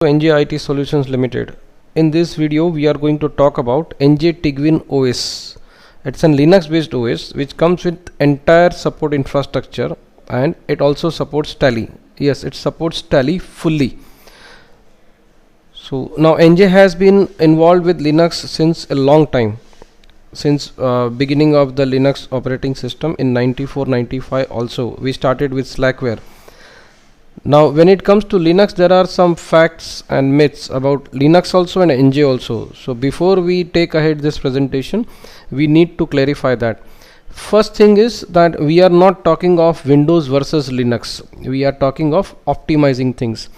Enjay IT Solutions Limited. In this video we are going to talk about Enjay Tiguin OS. It's a Linux based OS which comes with entire support infrastructure, and it also supports Tally. Yes, it supports Tally fully. So now Enjay has been involved with Linux since a long time, since beginning of the Linux operating system in 94-95. Also we started with Slackware. Now when it comes to Linux, there are some facts and myths about Linux also and Enjay also. So before we take ahead this presentation, we need to clarify that. First thing is that we are not talking of Windows versus Linux. We are talking of optimizing things.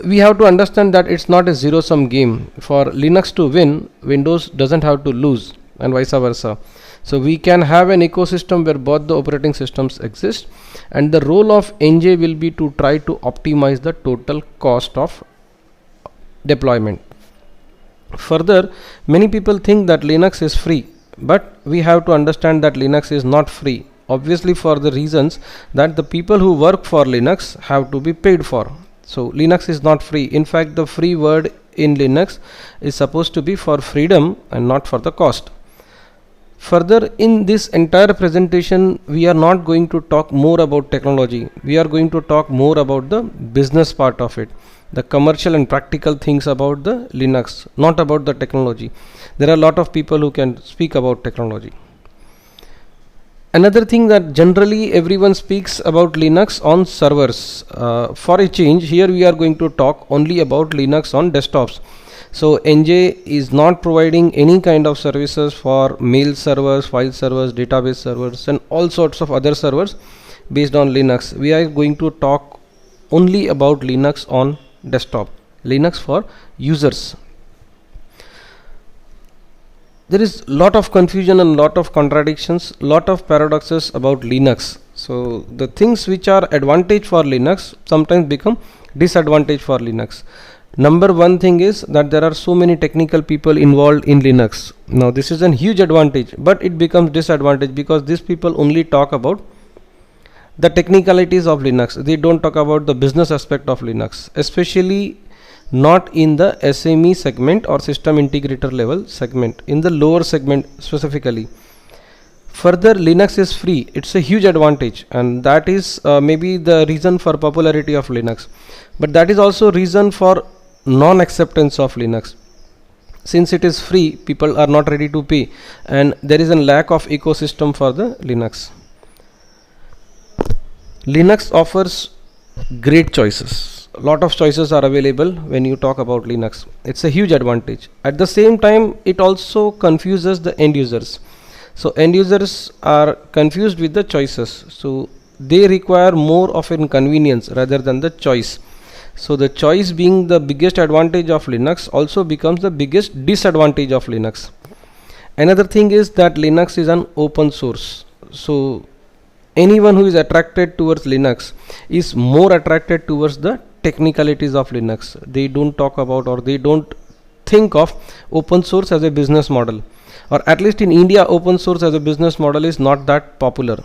We have to understand that it's not a zero-sum game. For Linux to win, Windows doesn't have to lose, and vice versa. So we can have an ecosystem where both the operating systems exist, and the role of Enjay will be to try to optimize the total cost of deployment. Further, many people think that Linux is free, but we have to understand that Linux is not free, obviously for the reasons that the people who work for Linux have to be paid for. So Linux is not free. In fact, the free word in Linux is supposed to be for freedom and not for the cost. Further, in this entire presentation, we are not going to talk more about technology. We are going to talk more about the business part of it, the commercial and practical things about the Linux, not about the technology. There are a lot of people who can speak about technology. Another thing that generally everyone speaks about Linux on servers. For a change, here we are going to talk only about Linux on desktops. So Enjay is not providing any kind of services for mail servers, file servers, database servers, and all sorts of other servers based on Linux. We are going to talk only about Linux on desktop, Linux for users. There is lot of confusion and lot of contradictions, lot of paradoxes about Linux. So the things which are advantage for Linux sometimes become disadvantage for Linux. Number one thing is that there are so many technical people involved in Linux. Now this is a huge advantage, but it becomes disadvantage because these people only talk about the technicalities of Linux. They don't talk about the business aspect of Linux, especially not in the SME segment or system integrator level segment, in the lower segment specifically. Further, Linux is free. It's a huge advantage, and that is maybe the reason for popularity of Linux, but that is also reason for non-acceptance of Linux. Since it is free, people are not ready to pay, and there is a lack of ecosystem for the Linux. Linux offers great choices. A lot of choices are available when you talk about Linux. It's a huge advantage. At the same time, it also confuses the end users. So end users are confused with the choices. So they require more of an convenience rather than the choice. So the choice being the biggest advantage of Linux also becomes the biggest disadvantage of Linux. Another thing is that Linux is an open source. So anyone who is attracted towards Linux is more attracted towards the technicalities of Linux. They don't talk about, or they don't think of open source as a business model, or at least in India, open source as a business model is not that popular.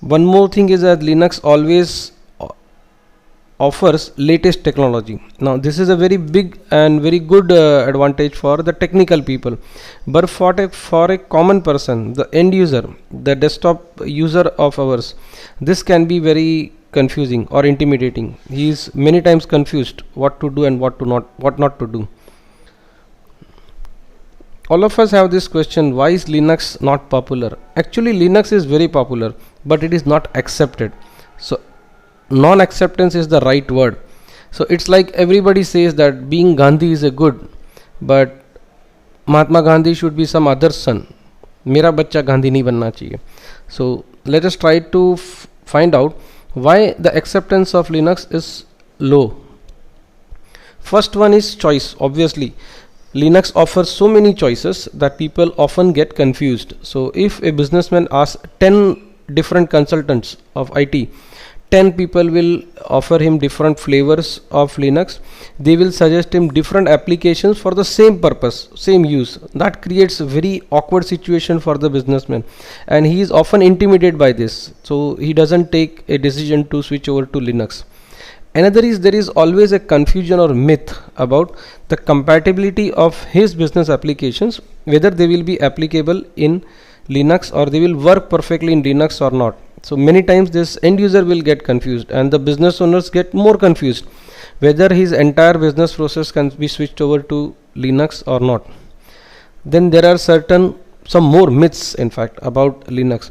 One more thing is that Linux always offers latest technology. Now this is a very big and very good advantage for the technical people, but for a common person, the end user, the desktop user of ours, this can be very confusing or intimidating. He is many times confused what to do and what not to do. All of us have this question: why is Linux not popular? Actually Linux is very popular, but it is not accepted. So non-acceptance is the right word. So it's like everybody says that being Gandhi is a good, but Mahatma Gandhi should be some other son. Mera bachcha Gandhi nahi banna chahiye. So let us try to find out why the acceptance of Linux is low. First one is choice. Obviously Linux offers so many choices that people often get confused. So if a businessman asks 10 different consultants of IT, 10 people will offer him different flavors of Linux. They will suggest him different applications for the same purpose, same use. That creates a very awkward situation for the businessman, and he is often intimidated by this. So he doesn't take a decision to switch over to Linux. Another is there is always a confusion or myth about the compatibility of his business applications, whether they will be applicable in Linux or they will work perfectly in Linux or not. So many times this end user will get confused and the business owners get more confused whether his entire business process can be switched over to Linux or not. Then there are some more myths in fact about Linux.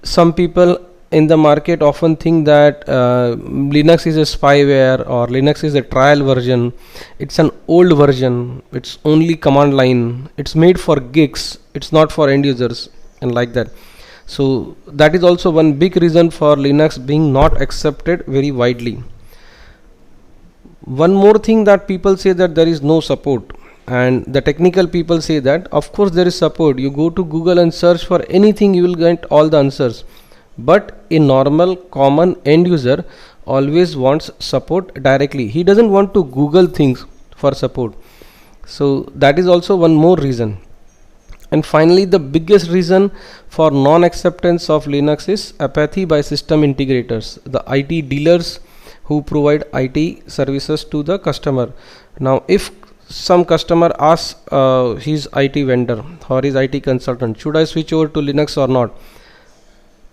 Some people in the market often think that Linux is a spyware or Linux is a trial version, it's an old version, it's only command line, it's made for geeks, it's not for end users, and like that. So that is also one big reason for Linux being not accepted very widely. One more thing that people say that there is no support, and the technical people say that of course there is support. You go to Google and search for anything, you will get all the answers, but a normal common end user always wants support directly. He doesn't want to Google things for support. So that is also one more reason. And finally, the biggest reason for non-acceptance of Linux is apathy by system integrators, the IT dealers who provide IT services to the customer. Now if some customer asks his IT vendor or his IT consultant, should I switch over to Linux or not,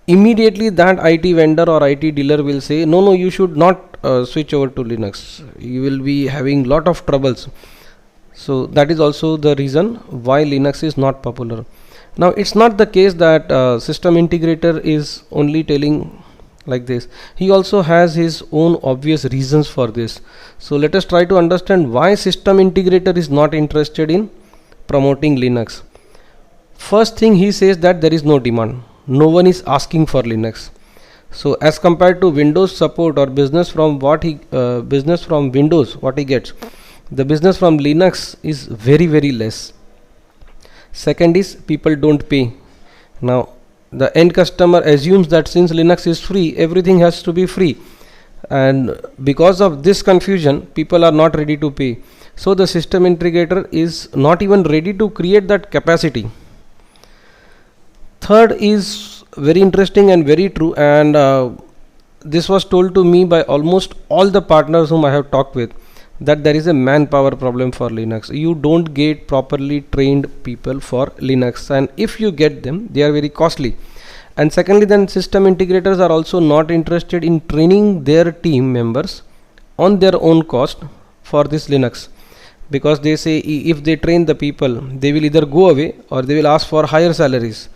immediately that IT vendor or IT dealer will say, no, you should not switch over to Linux, you will be having lot of troubles. So that is also the reason why Linux is not popular. Now it's not the case that system integrator is only telling like this. He also has his own obvious reasons for this. So let us try to understand why system integrator is not interested in promoting Linux. First thing, he says that there is no demand. No one is asking for Linux. So as compared to Windows support or business from Windows, what he gets, the business from Linux is very less. Second is people don't pay. Now the end customer assumes that since Linux is free, everything has to be free, and because of this confusion, people are not ready to pay. So the system integrator is not even ready to create that capacity. Third is very interesting and very true, and this was told to me by almost all the partners whom I have talked with, that there is a manpower problem for Linux. You don't get properly trained people for Linux, and if you get them, they are very costly. And secondly, then system integrators are also not interested in training their team members on their own cost for this Linux, because they say if they train the people, they will either go away or they will ask for higher salaries,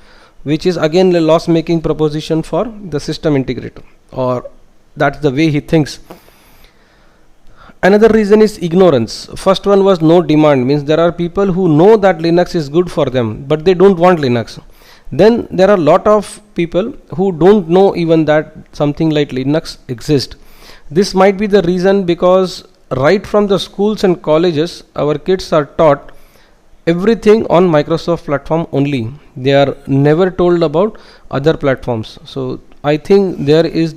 which is again a loss making proposition for the system integrator, or that's the way he thinks. Another reason is ignorance. First one was no demand, means there are people who know that Linux is good for them, but they don't want Linux. Then there are a lot of people who don't know even that something like Linux exists. This might be the reason, because right from the schools and colleges, our kids are taught everything on Microsoft platform only. They are never told about other platforms. So I think there is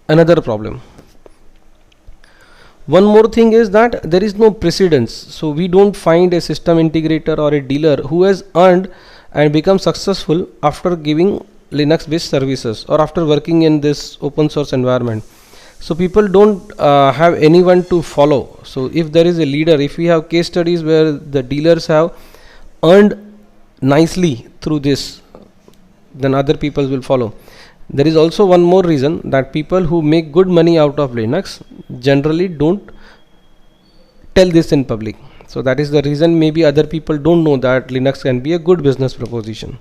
another problem. One more thing is that there is no precedence. So we don't find a system integrator or a dealer who has earned and become successful after giving Linux based services or after working in this open source environment. So people don't have anyone to follow. So if there is a leader, if we have case studies where the dealers have earned nicely through this, then other people will follow. There is also one more reason, that people who make good money out of Linux generally don't tell this in public. So that is the reason maybe other people don't know that Linux can be a good business proposition.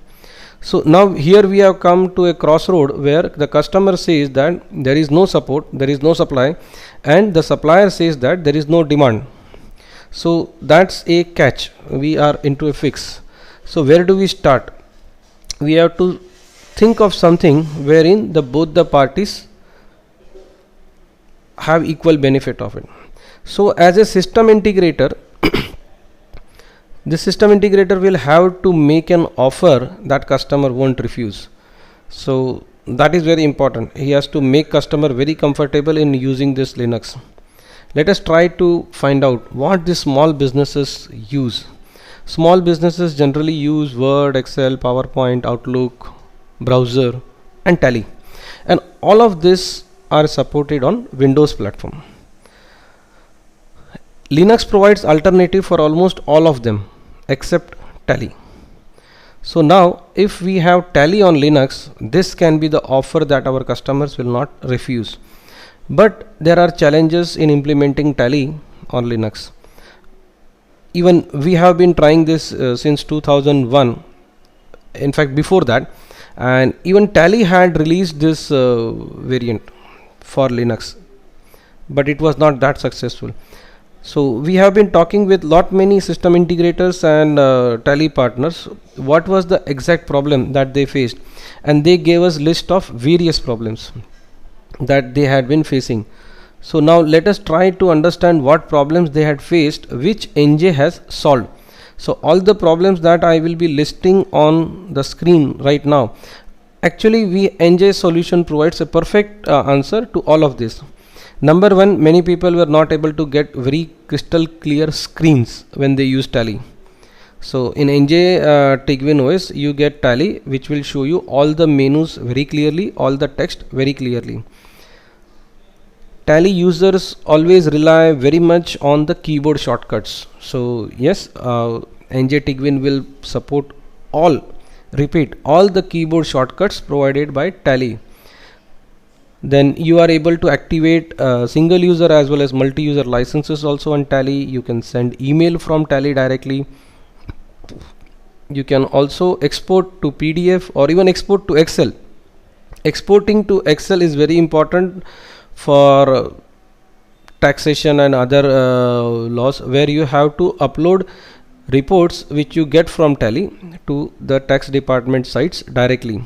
So now here we have come to a crossroad where the customer says that there is no support, there is no supply, and the supplier says that there is no demand. So that's a catch. We are into a fix. So where do we start? We have to think of something wherein both the parties have equal benefit of it. So as a system integrator, the system integrator will have to make an offer that customer won't refuse. So that is very important. He has to make customer very comfortable in using this Linux. Let us try to find out what the small businesses use. Small businesses generally use Word, Excel, PowerPoint, Outlook, browser and Tally, and all of this are supported on Windows platform. Linux provides alternative for almost all of them except Tally. So now if we have Tally on Linux, this can be the offer that our customers will not refuse. But there are challenges in implementing Tally on Linux. Even we have been trying this since 2001, in fact before that, and even Tally had released this variant for Linux, but it was not that successful. So we have been talking with lot many system integrators and Tally partners. What was the exact problem that they faced, and they gave us list of various problems that they had been facing. So now let us try to understand what problems they had faced, which Enjay has solved. So all the problems that I will be listing on the screen right now, actually Enjay solution provides a perfect answer to all of this. Number one, many people were not able to get very crystal clear screens when they use Tally. So in Enjay Tiguin OS you get Tally, which will show you all the menus very clearly, all the text very clearly. Tally users always rely very much on the keyboard shortcuts. So yes, Enjay Tiguin will support all the keyboard shortcuts provided by Tally. Then you are able to activate single user as well as multi-user licenses also on Tally. You can send email from Tally directly. You can also export to PDF or even export to Excel. Exporting to Excel is very important for taxation and other laws, where you have to upload reports which you get from Tally to the tax department sites directly.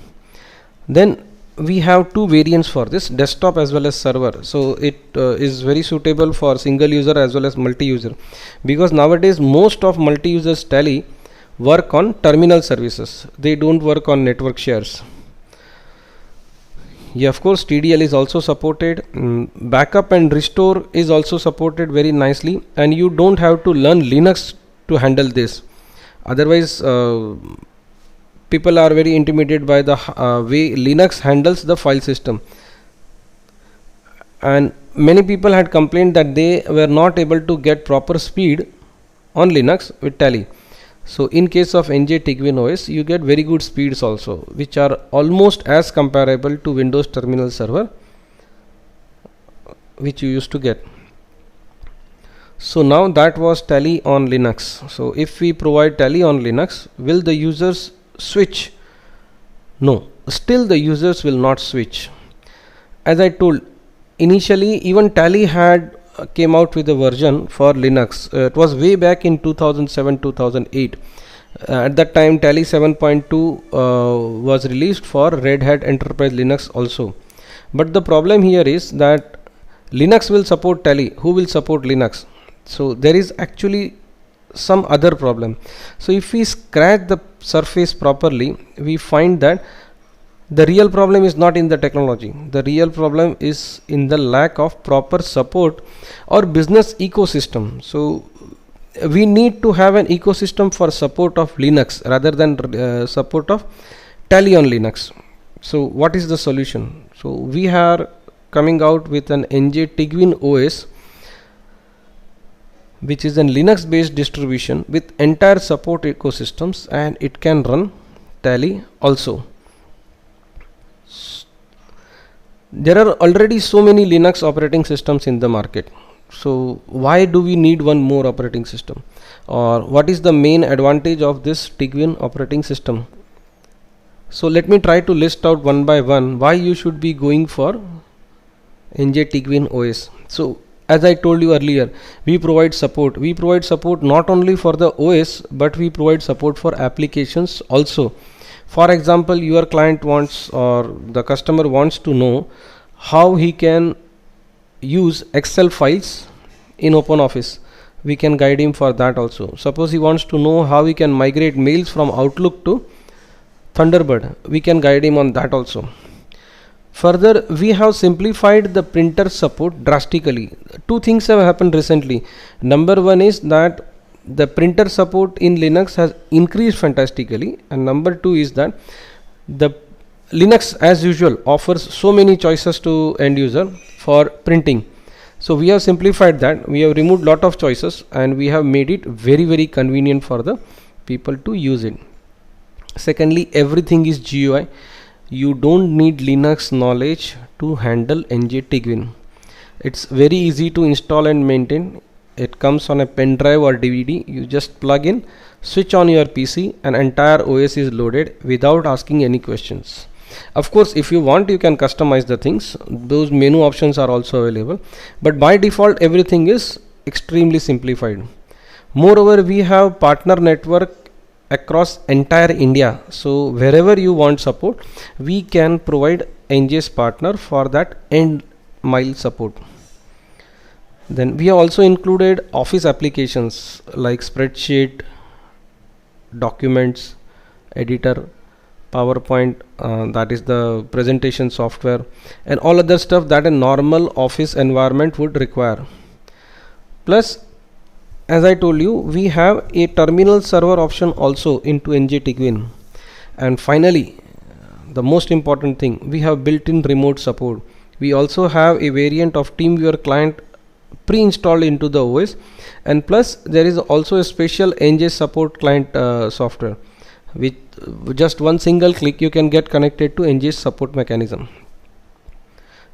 Then we have two variants for this, desktop as well as server. So it is very suitable for single user as well as multi-user, because nowadays most of multi-users Tally work on terminal services, they don't work on network shares. Yeah, of course TDL is also supported. Backup and restore is also supported very nicely, and you don't have to learn Linux to handle this. Otherwise people are very intimidated by the way Linux handles the file system, and many people had complained that they were not able to get proper speed on Linux with Tally. So in case of Enjay Tiguin OS you get very good speeds also, which are almost as comparable to Windows Terminal Server which you used to get. So now that was Tally on Linux. So if we provide Tally on Linux, will the users switch? No, still the users will not switch. As I told initially, even Tally had came out with a version for Linux. It was way back in 2007-2008. At that time Tally 7.2 was released for Red Hat Enterprise Linux also. But the problem here is that Linux will support Tally. Who will support Linux? So there is actually some other problem. So if we scratch the surface properly, we find that the real problem is not in the technology. The real problem is in the lack of proper support or business ecosystem. So we need to have an ecosystem for support of Linux rather than support of Tally on Linux. So what is the solution? So we are coming out with an Enjay Tiguin OS, which is a Linux based distribution with entire support ecosystems, and it can run Tally also. There are already so many Linux operating systems in the market. So why do we need one more operating system, or what is the main advantage of this Tiguin operating system? So let me try to list out one by one why you should be going for Enjay Tiguin OS. So as I told you earlier, we provide support. We provide support not only for the OS, but we provide support for applications also. For example, your client wants, or the customer wants to know how he can use Excel files in OpenOffice. We can guide him for that also. Suppose he wants to know how he can migrate mails from Outlook to Thunderbird. We can guide him on that also. Further, we have simplified the printer support drastically. Two things have happened recently. Number one is that the printer support in Linux has increased fantastically, and number two is that the Linux as usual offers so many choices to end user for printing. So we have simplified that, we have removed lot of choices, and we have made it very convenient for the people to use it. Secondly, everything is GUI. You don't need Linux knowledge to handle Enjay Tiguin. It's very easy to install and maintain. It comes on a pen drive or DVD. You just plug in, switch on your PC, and entire OS is loaded without asking any questions. Of course, if you want, you can customize the things. Those menu options are also available, but by default everything is extremely simplified. Moreover, we have partner network across entire India, so wherever you want support, we can provide Enjay's partner for that end mile support. Then we have also included office applications like spreadsheet, documents editor, PowerPoint, that is the presentation software, and all other stuff that a normal office environment would require. Plus, as I told you, we have a terminal server option also into Enjay Tiguin. And finally, the most important thing, we have built-in remote support. We also have a variant of TeamViewer client pre-installed into the OS, and plus there is also a special Enjay support client software. With just one single click you can get connected to Enjay's support mechanism.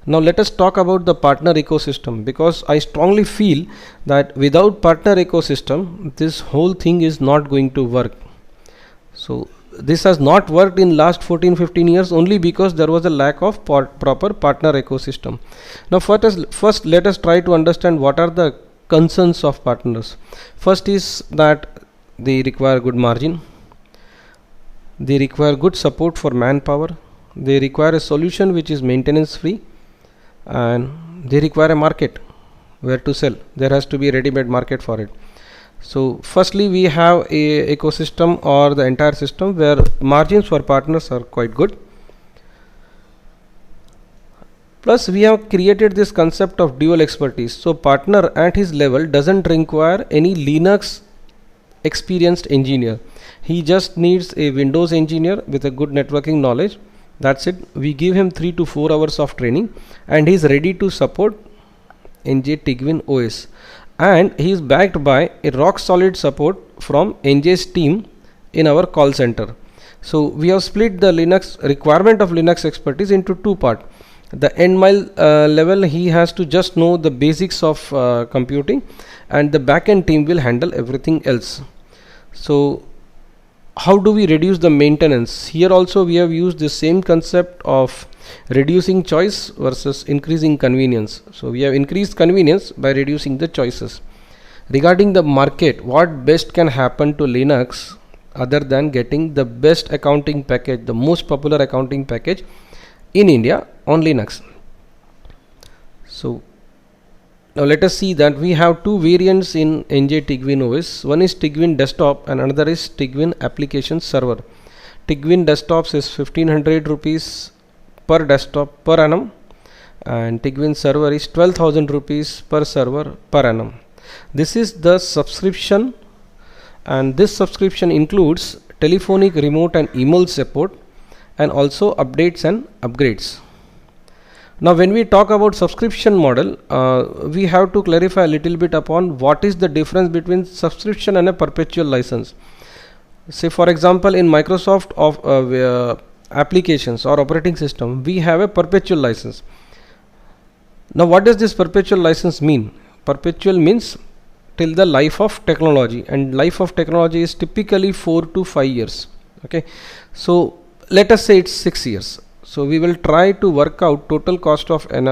Now let us talk about the partner ecosystem, because I strongly feel that without partner ecosystem this whole thing is not going to work. So this has not worked in last 14-15 years only because there was a lack of proper partner ecosystem. Now first let us try to understand what are the concerns of partners. First is that they require good margin, they require good support for manpower, they require a solution which is maintenance free, and they require a market where to sell. There has to be a ready-made market for it. So firstly, we have a ecosystem or the entire system where margins for partners are quite good. Plus we have created this concept of dual expertise. So partner at his level doesn't require any Linux experienced engineer. He just needs a Windows engineer with a good networking knowledge. That's it. We give him 3 to 4 hours of training and he is ready to support Enjay Tiguin OS, and he is backed by a rock solid support from Enjay's team in our call center. So we have split the Linux requirement of Linux expertise into two parts. The end mile level, he has to just know the basics of computing, and the backend team will handle everything else. So how do we reduce the maintenance? Here also we have used the same concept of reducing choice versus increasing convenience. So we have increased convenience by reducing the choices. Regarding the market, what best can happen to Linux other than getting the best accounting package, the most popular accounting package in India on Linux? So now let us see that we have two variants in Enjay Tiguin OS. One is Tiguin Desktop and another is Tiguin Application Server. Tiguin Desktops is 1500 rupees per desktop per annum, and Tiguin Server is 12,000 rupees per server per annum. This is the subscription, and this subscription includes telephonic, remote and email support, and also updates and upgrades. Now when we talk about subscription model, we have to clarify a little bit upon what is the difference between subscription and a perpetual license. Say for example, in Microsoft of applications or operating system, we have a perpetual license. Now what does this perpetual license mean? Perpetual means till the life of technology, and life of technology is typically 4 to 5 years. Okay, so let us say it's 6 years. So we will try to work out total cost of an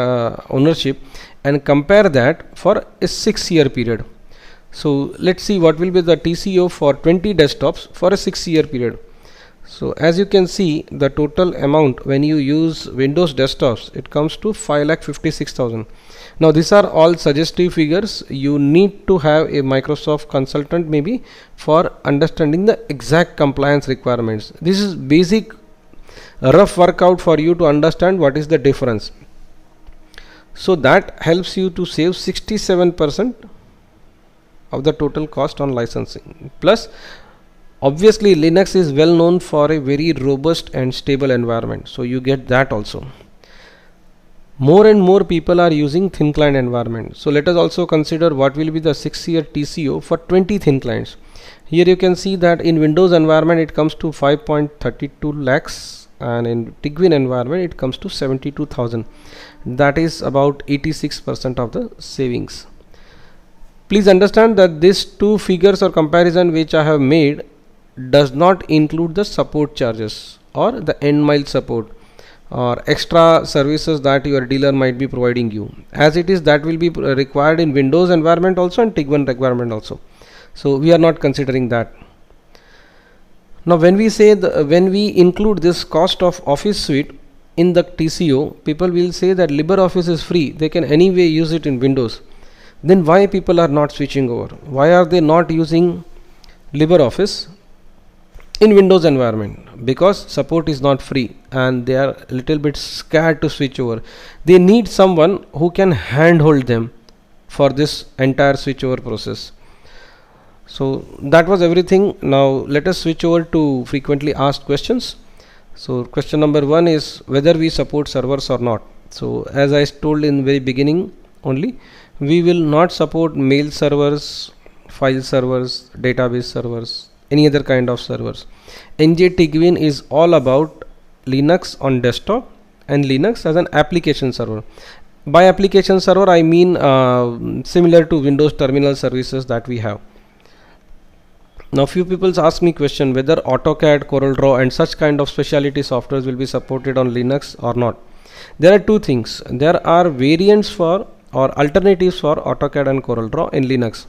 ownership and compare that for a 6-year period. So let's see what will be the TCO for 20 desktops for a 6-year period. So as you can see, the total amount when you use Windows desktops, it comes to 5,56,000. Now these are all suggestive figures. You need to have a Microsoft consultant maybe for understanding the exact compliance requirements. This is basic rough workout for you to understand what is the difference. So that helps you to save 67% of the total cost on licensing. Plus obviously Linux is well known for a very robust and stable environment, so you get that also. More and more people are using thin client environment. So let us also consider what will be the 6-year TCO for 20 thin clients. Here you can see that in Windows environment it comes to 5.32 lakhs, and in Tiguin environment it comes to 72,000. That is about 86% of the savings. Please understand that these two figures or comparison which I have made does not include the support charges or the end mile support or extra services that your dealer might be providing you. As it is, that will be required in Windows environment also and Tiguin requirement also. So we are not considering that. Now when we say when we include this cost of Office suite in the TCO, people will say that LibreOffice is free, they can anyway use it in Windows. Then why people are not switching over? Why are they not using LibreOffice in Windows environment? Because support is not free and they are a little bit scared to switch over. They need someone who can handhold them for this entire switch over process. So that was everything. Now let us switch over to frequently asked questions. So question number 1 is whether we support servers or not. So as I told in very beginning only, we will not support mail servers, file servers, database servers, any other kind of servers. Enjay Tiguin is all about Linux on desktop and Linux as an application server. By application server I mean similar to Windows terminal services that we have. Now few people ask me question whether AutoCAD, CorelDRAW and such kind of specialty softwares will be supported on Linux or not. There are two things. There are variants for or alternatives for AutoCAD and CorelDRAW in Linux,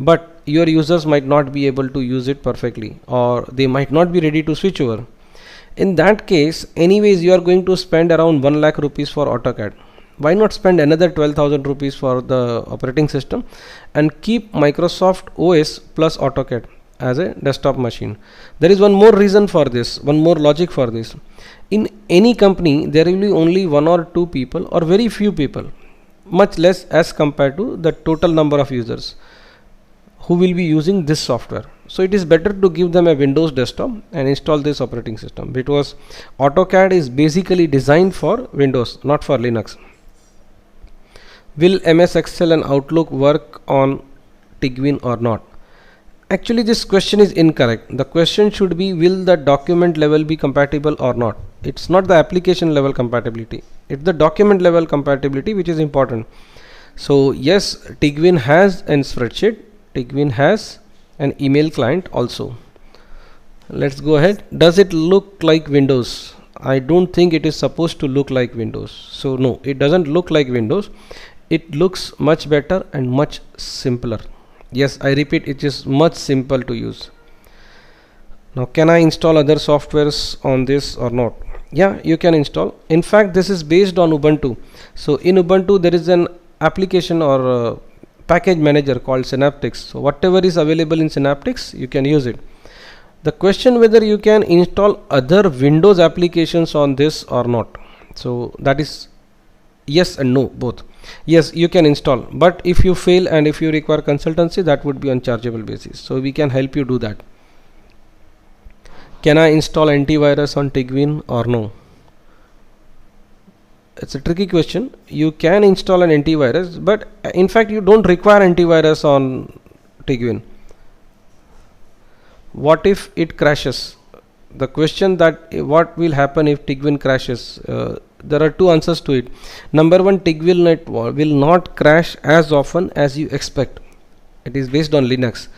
but your users might not be able to use it perfectly or they might not be ready to switch over. In that case, anyways you are going to spend around 1 lakh rupees for AutoCAD. Why not spend another 12,000 rupees for the operating system and keep Microsoft OS plus AutoCAD as a desktop machine? There is one more reason for this, one more logic for this. In any company there will be only 1 or 2 people or very few people, much less as compared to the total number of users who will be using this software. So it is better to give them a Windows desktop and install this operating system, because AutoCAD is basically designed for Windows, not for Linux. Will MS Excel and Outlook work on Tiguin or not? Actually this question is incorrect. The question should be will the document level be compatible or not. It's not the application level compatibility, it's the document level compatibility which is important. So yes, Tiguin has a spreadsheet, Tiguin has an email client also. Let's go ahead. Does it look like Windows? I don't think it is supposed to look like Windows. So no, it doesn't look like Windows. It looks much better and much simpler. Yes, I repeat, it is much simple to use. Now can I install other softwares on this or not? Yeah, you can install. In fact this is based on Ubuntu. So in Ubuntu there is an application or package manager called Synaptics. So whatever is available in Synaptics you can use it. The question whether you can install other Windows applications on this or not. So that is yes and no, both. Yes, you can install, but if you fail and if you require consultancy, that would be on chargeable basis. So we can help you do that. Can I install antivirus on Tiguin or no? It's a tricky question. You can install an antivirus, but in fact you don't require antivirus on Tiguin. What if it crashes? The question that what will happen if Tiguin crashes, there are two answers to it. Number one, Tiguin will not crash as often as you expect. It is based on Linux.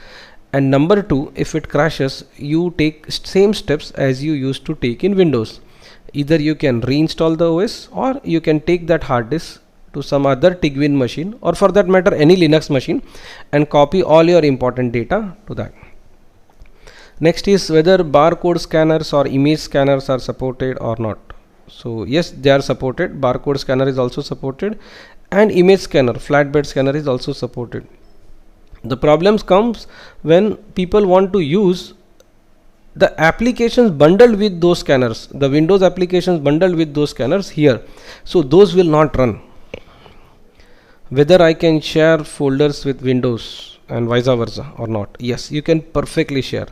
And number two, if it crashes, you take same steps as you used to take in Windows. Either you can reinstall the OS or you can take that hard disk to some other Tiguin machine, or for that matter any Linux machine, and copy all your important data to that. Next is whether barcode scanners or image scanners are supported or not. So yes, they are supported. Barcode scanner is also supported, and image scanner, flatbed scanner is also supported. The problems comes when people want to use the applications bundled with those scanners, the Windows applications bundled with those scanners here. So those will not run. Whether I can share folders with Windows and vice versa or not. Yes, you can perfectly share.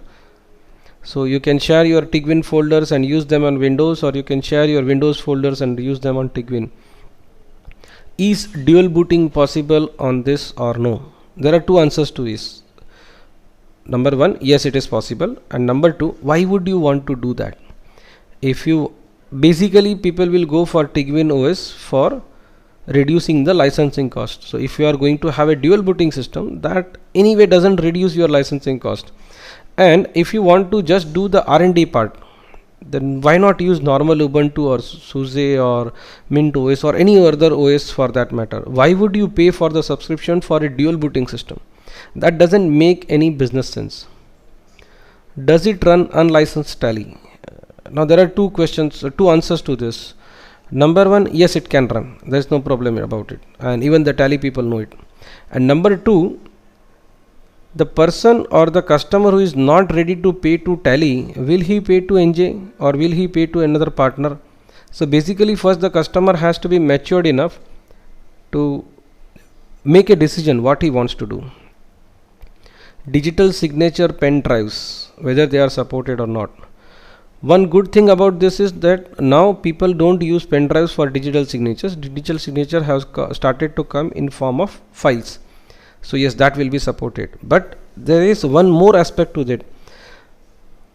So you can share your Tiguin folders and use them on Windows, or you can share your Windows folders and use them on Tiguin. Is dual booting possible on this or no? There are two answers to this. Number one, yes, it is possible, and number two, why would you want to do that? If you basically, people will go for Tiguin OS for reducing the licensing cost. So if you are going to have a dual booting system, that anyway doesn't reduce your licensing cost, and if you want to just do the R&D part, then why not use normal Ubuntu or SUSE or Mint OS or any other OS for that matter? Why would you pay for the subscription for a dual booting system? That doesn't make any business sense. Does it run unlicensed tally? Now there are two answers to this. Number one, yes, it can run. There is no problem about it, and even the tally people know it. And number two, the person or the customer who is not ready to pay to tally, will he pay to Enjay or will he pay to another partner? So basically, first the customer has to be matured enough to make a decision what he wants to do. Digital signature pen drives, whether they are supported or not. One good thing about this is that now people don't use pen drives for digital signatures. Digital signature has started to come in form of files. So yes, that will be supported, but there is one more aspect to that.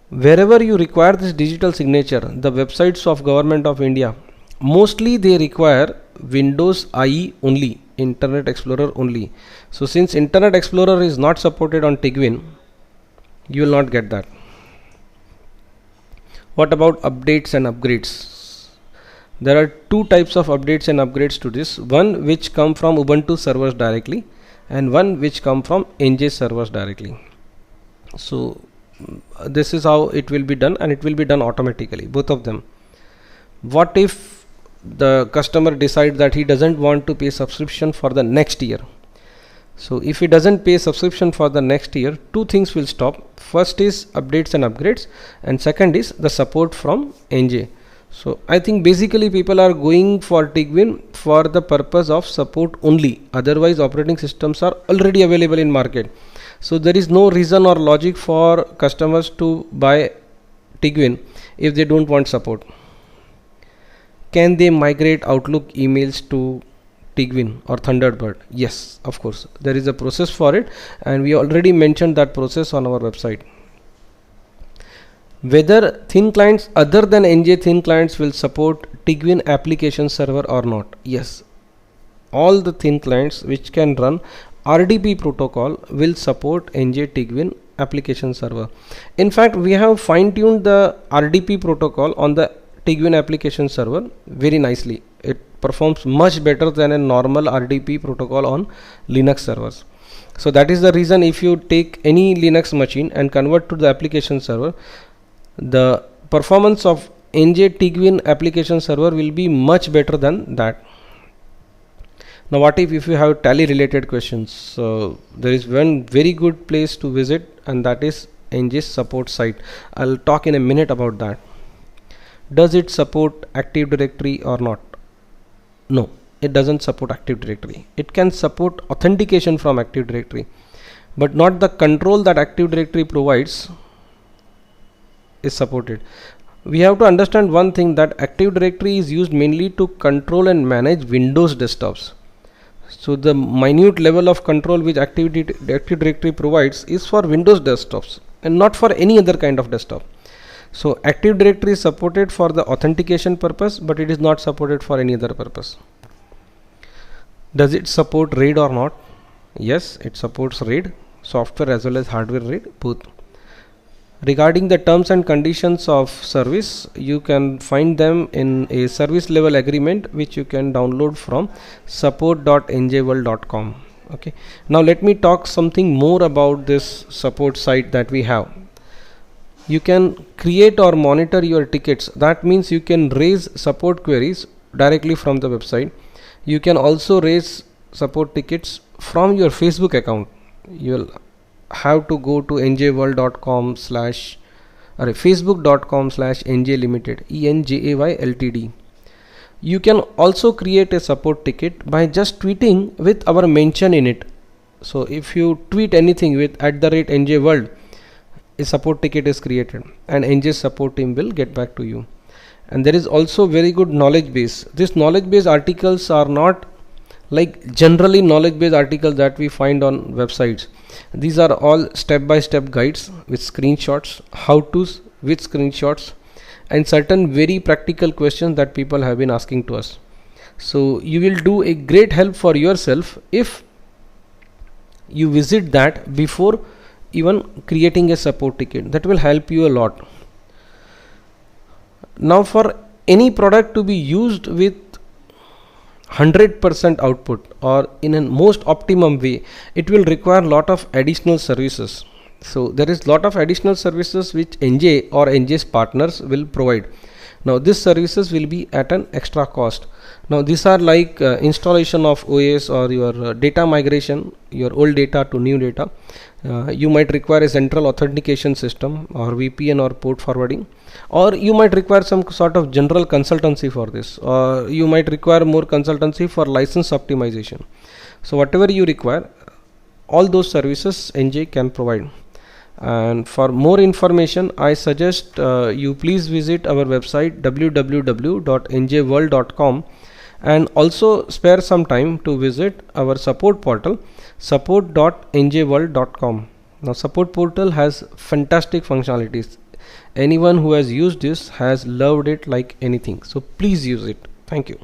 Wherever you require this digital signature, the websites of Government of India, mostly they require Windows IE only, Internet Explorer only. So since Internet Explorer is not supported on Tiguin, you will not get that. What about updates and upgrades? There are two types of updates and upgrades to this. One which come from Ubuntu servers directly, and one which come from Enjay servers directly. So this is how it will be done, and it will be done automatically, both of them. What if the customer decides that he doesn't want to pay subscription for the next year? So if he doesn't pay subscription for the next year, two things will stop. First is updates and upgrades, and second is the support from Enjay. So I think basically people are going for Tiguin for the purpose of support only. Otherwise operating systems are already available in market. So there is no reason or logic for customers to buy Tiguin if they don't want support. Can they migrate Outlook emails to Tiguin or Thunderbird? Yes, of course. There is a process for it, and we already mentioned that process on our website. Whether thin clients other than Enjay thin clients will support Tiguin application server or not? Yes, all the thin clients which can run RDP protocol will support Enjay Tiguin application server. In fact, we have fine-tuned the RDP protocol on the Tiguin application server very nicely. It performs much better than a normal RDP protocol on Linux servers. So that is the reason if you take any Linux machine and convert to the application server, the performance of Enjay Tiguin application server will be much better than that. Now what if you have tally related questions? So there is one very good place to visit, and that is Enjay's support site. I'll talk in a minute about that. Does it support Active Directory or not? No, it doesn't support Active Directory. It can support authentication from Active Directory, but not the control that Active Directory provides is supported. We have to understand one thing, that Active Directory is used mainly to control and manage Windows desktops. So the minute level of control which Active Directory provides is for Windows desktops and not for any other kind of desktop. So Active Directory is supported for the authentication purpose, but it is not supported for any other purpose. Does it support RAID or not? Yes, it supports RAID, software as well as hardware RAID, both. Regarding the terms and conditions of service, you can find them in a service level agreement which you can download from support.enjayworld.com. Okay, now let me talk something more about this support site that we have. You can create or monitor your tickets. That means you can raise support queries directly from the website. You can also raise support tickets from your Facebook account. You'll have to go to facebook.com/enjay limited, ENJAY Ltd. You can also create a support ticket by just tweeting with our mention in it. So if you tweet anything with @enjayworld, a support ticket is created and Enjay support team will get back to you. And there is also very good knowledge base. This knowledge base articles are not like generally knowledge based articles that we find on websites. These are all step by step guides with screenshots, how to's with screenshots, and certain very practical questions that people have been asking to us. So you will do a great help for yourself if you visit that before even creating a support ticket. That will help you a lot. Now for any product to be used with 100% output or in a most optimum way, it will require lot of additional services. So there is lot of additional services which Enjay or Enjay's partners will provide. Now these services will be at an extra cost. Now these are like installation of OS or your data migration, your old data to new data. You might require a central authentication system or VPN or port forwarding, or you might require some sort of general consultancy for this, or you might require more consultancy for license optimization. So whatever you require, all those services Enjay can provide. And for more information, I suggest you please visit our website www.enjayworld.com, and also spare some time to visit our support portal support.enjayworld.com. Now support portal has fantastic functionalities. Anyone who has used this has loved it like anything, so please use it. Thank you.